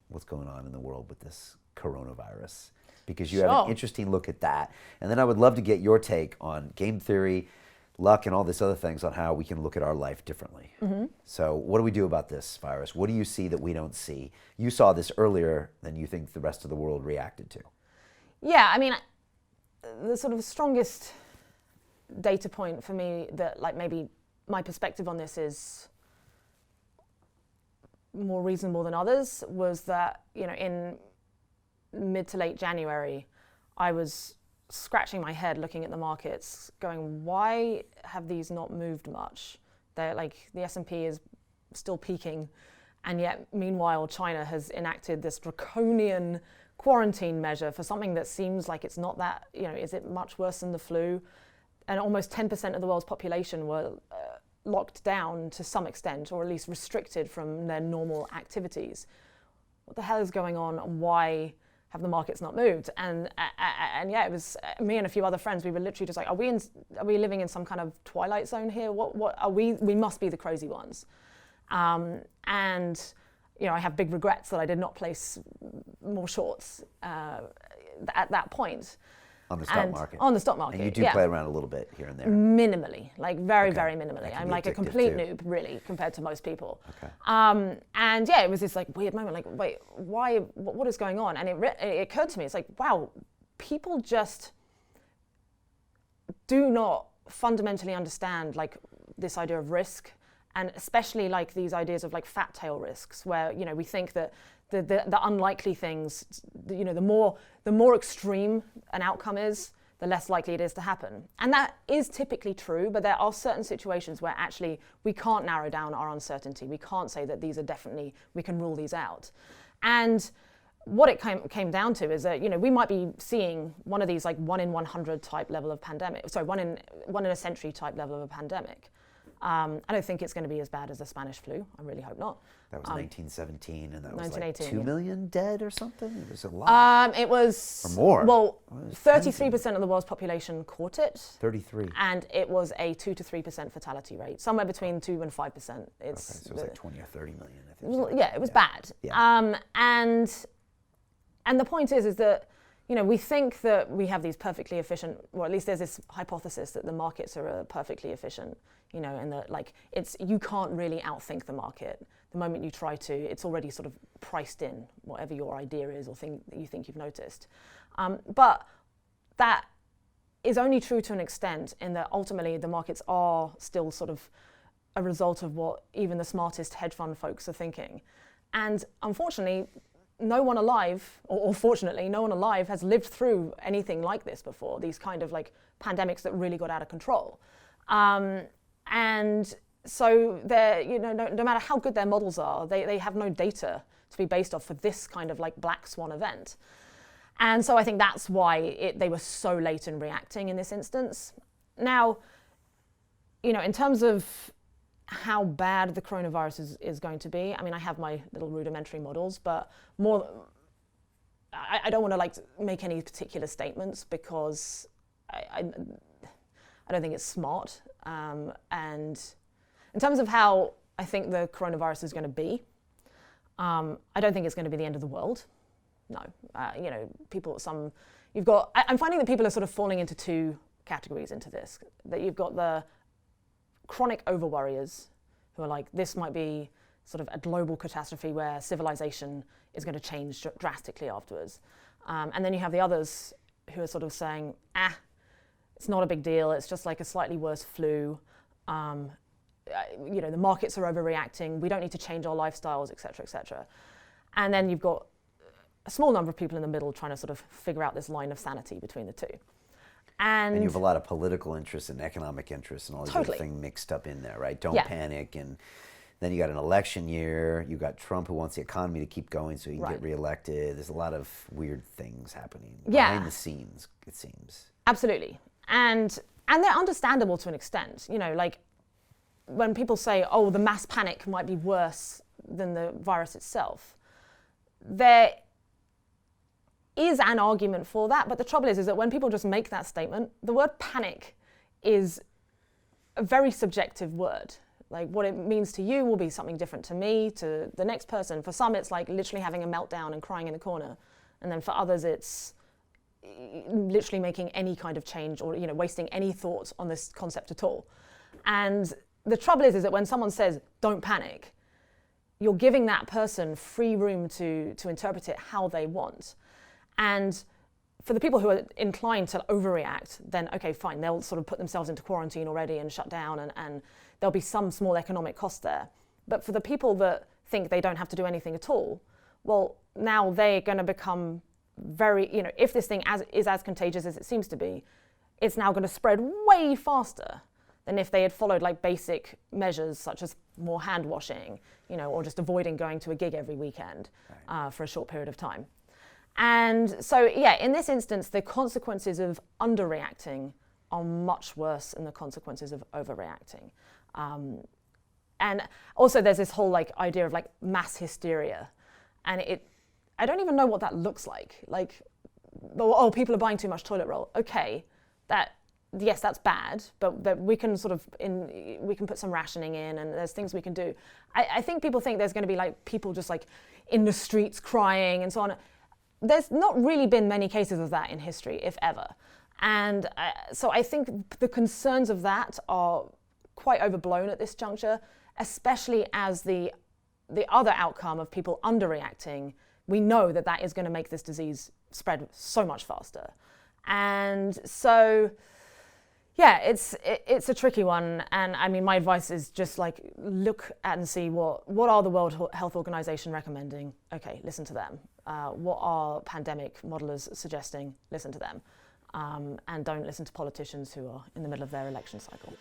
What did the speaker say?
what's going on in the world with this coronavirus, because you have an interesting look at that. And then I would love to get your take on game theory, luck, and all these other things on how we can look at our life differently. So what do we do about this virus? What do you see that we don't see? You saw this earlier than you think the rest of the world reacted to. Yeah, I mean, the sort of strongest data point for me that, like, maybe my perspective on this is more reasonable than others was that, you know, in mid to late January, I was scratching my head looking at the markets going, why have these not moved much? They're like, the S&P is still peaking, and yet meanwhile China has enacted this draconian quarantine measure for something that seems like it's not that, you know, is it much worse than the flu? And almost 10% of the world's population were locked down to some extent, or at least restricted from their normal activities. What the hell is going on, and why have the markets not moved? And yeah, it was me and a few other friends, we were literally just like, are we living in some kind of twilight zone here? What are we must be the crazy ones. And you know, I have big regrets that I did not place more shorts at that point. On the stock market. On the stock market, and you do play around a little bit here and there. Minimally, like very minimally. I'm like a complete noob, really, compared to most people. And yeah, it was this like weird moment, like, wait, why? What is going on? And it occurred to me, it's like, wow, people just do not fundamentally understand like this idea of risk, and especially like these ideas of like fat tail risks, where, you know, we think that the unlikely things, you know, the more extreme an outcome is, the less likely it is to happen. And that is typically true, but there are certain situations where actually we can't narrow down our uncertainty. We can't say that these are definitely, we can rule these out. And what it came down to is that, you know, we might be seeing one of these like 1 in 100 type level of pandemic, sorry, one in a century type level of a pandemic. I don't think it's going to be as bad as the Spanish flu. I really hope not. That was 1917, and that was like 2 million dead or something? It was a lot. It was... Or more. Well, 33% of the world's population caught it. 33. And it was a 2 to 3% fatality rate, somewhere between 2 and 5%. So it was like 20 or 30 million, I think. Well, yeah, it was bad. Yeah. And the point is that, you know, we think that we have these perfectly efficient, or at least there's this hypothesis that the markets are perfectly efficient, you know, and that like you can't really outthink the market. The moment you try to, it's already sort of priced in, whatever your idea is or thing that you think you've noticed. But that is only true to an extent, in that ultimately the markets are still sort of a result of what even the smartest hedge fund folks are thinking. And unfortunately, no one alive, or fortunately, no one alive has lived through anything like this before, these kind of like pandemics that really got out of control. And so they're, you know, no matter how good their models are, they have no data to be based off for this kind of like black swan event. And so I think that's why they were so late in reacting in this instance. Now, you know, in terms of how bad the coronavirus is going to be, I mean, I have my little rudimentary models, but I don't want to like make any particular statements, because I don't think it's smart. And in terms of how I think the coronavirus is going to be, I don't think it's going to be the end of the world. No, you know, I'm finding that people are sort of falling into two categories into this. That you've got the chronic over-worriers who are like, this might be sort of a global catastrophe where civilization is going to change drastically afterwards. And then you have the others who are sort of saying, it's not a big deal, it's just like a slightly worse flu. You know, the markets are overreacting, we don't need to change our lifestyles, et cetera, et cetera. And then you've got a small number of people in the middle trying to sort of figure out this line of sanity between the two. And you have a lot of political interests and economic interests and all these other things mixed up in there, right? Don't panic. And then you got an election year. You got Trump, who wants the economy to keep going so he can get reelected. There's a lot of weird things happening behind the scenes, it seems. Absolutely. And they're understandable to an extent. You know, like when people say, oh, the mass panic might be worse than the virus itself, there is an argument for that, but the trouble is that when people just make that statement, the word panic is a very subjective word. Like what it means to you will be something different to me, to the next person. For some, it's like literally having a meltdown and crying in the corner. And then for others, it's literally making any kind of change or, wasting any thought on this concept at all. And the trouble is that when someone says, don't panic, you're giving that person free room to interpret it how they want. And for the people who are inclined to overreact, then okay, fine, they'll sort of put themselves into quarantine already and shut down, and there'll be some small economic cost there. But for the people that think they don't have to do anything at all, well, now they're going to become very, if this thing is as contagious as it seems to be, it's now going to spread way faster than if they had followed like basic measures such as more hand washing, or just avoiding going to a gig every weekend for a short period of time. And so, in this instance, the consequences of underreacting are much worse than the consequences of overreacting. And also there's this whole like idea of like mass hysteria. And I don't even know what that looks like. Like, oh, people are buying too much toilet roll. Okay, yes, that's bad, but we can we can put some rationing in, and there's things we can do. I think people think there's going to be like people just like in the streets crying and so on. There's not really been many cases of that in history, if ever. And so I think the concerns of that are quite overblown at this juncture, especially as the other outcome of people underreacting, we know that is going to make this disease spread so much faster. And so, it's a tricky one. And I mean, my advice is just like look at and see what are the World Health Organization recommending? Okay, listen to them. What are pandemic modelers suggesting? Listen to them. And don't listen to politicians who are in the middle of their election cycle.